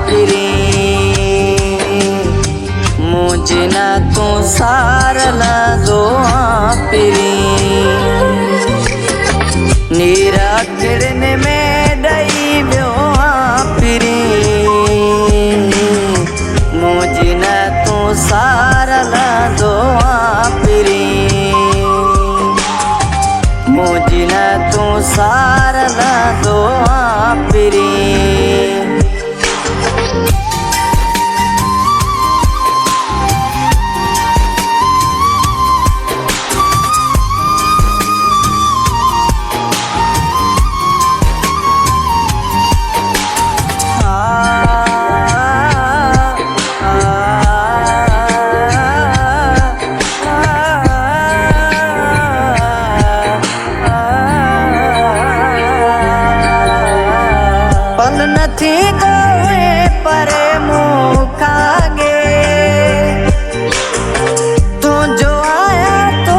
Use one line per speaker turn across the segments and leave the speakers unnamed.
Free मुझे न तू सारला दो फिरी नीरा किरण में डई व्यो फिरी मुझे न तू सारला दो फिरी मुझे न तू सारला दो फिरी थी गए परे मुखागे तू जो आया तू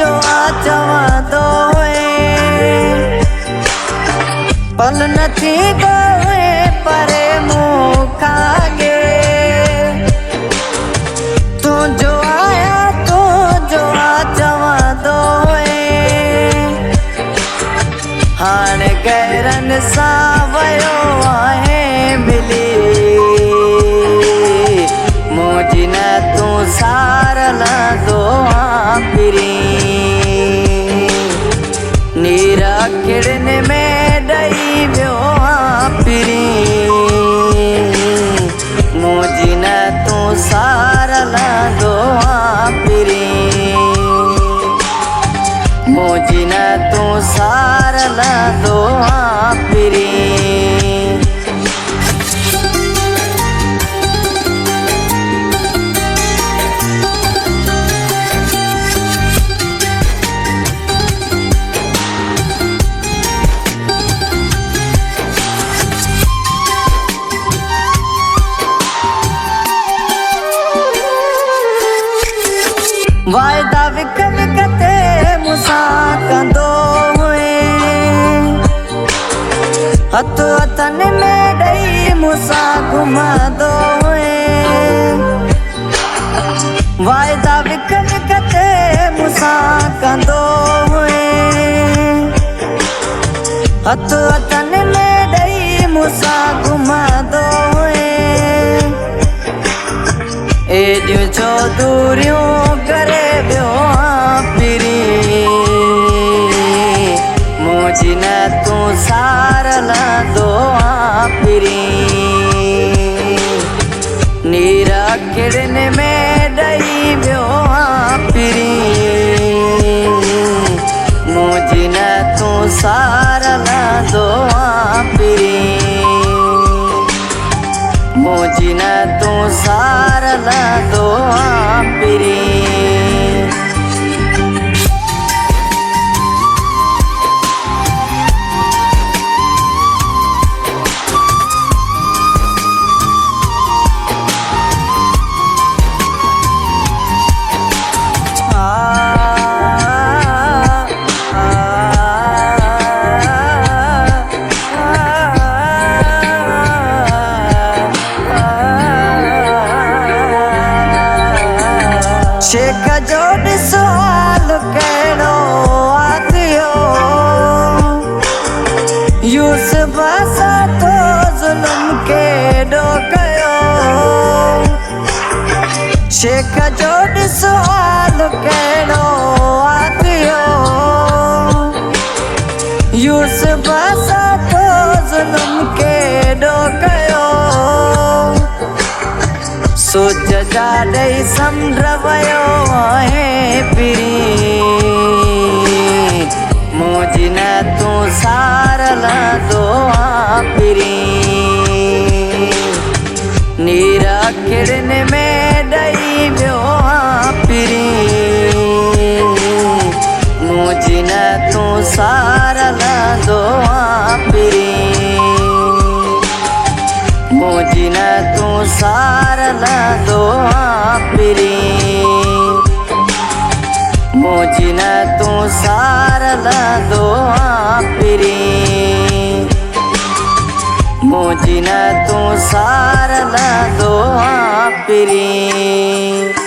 जो आ जवा दो पल न थी गए परे मुखागे तू जो आया तू जो आ जवा दो हाण गैरन सावयो मुझे न तू सारला दो फिरी नीरा किरण में डई व्यो फिरी मुझे न तू सारला दो फिरी मुझे न तू सारला दो फिरी वायदा विक विकते मुसा कंदो हथ हथन में डई मुसा घुमा दो वायदा विक विकते मुसा कंदो हथ हथन में डई मुसा घुमा दो एडियो जो दूरियों करे व्यो फिरी मुझे न तू सारला दो फिरी नीरा किरण में डई व्यो फिरी मुझे न तू सारला दो फिरी मुझे न तू सारला दो फिरी शेख जोड़ सवाल कहो आतियो यूसुफ सा तो जुल्म के डोकयो शेख जोड़ सवाल कहो आतियो यूसुफ सा तो जुल्म के डोकयो सोच जाडे समझवयो है फिरी मुझे न तू सारला दो फिरी नीरा किरण में डई व्यो फिरी मुझे न तू सारला दो फिरी मुझे न तू सारला दो फिरी मुझे न तू सारला दो फिरी मुझे जीने तू सार ला दो परी।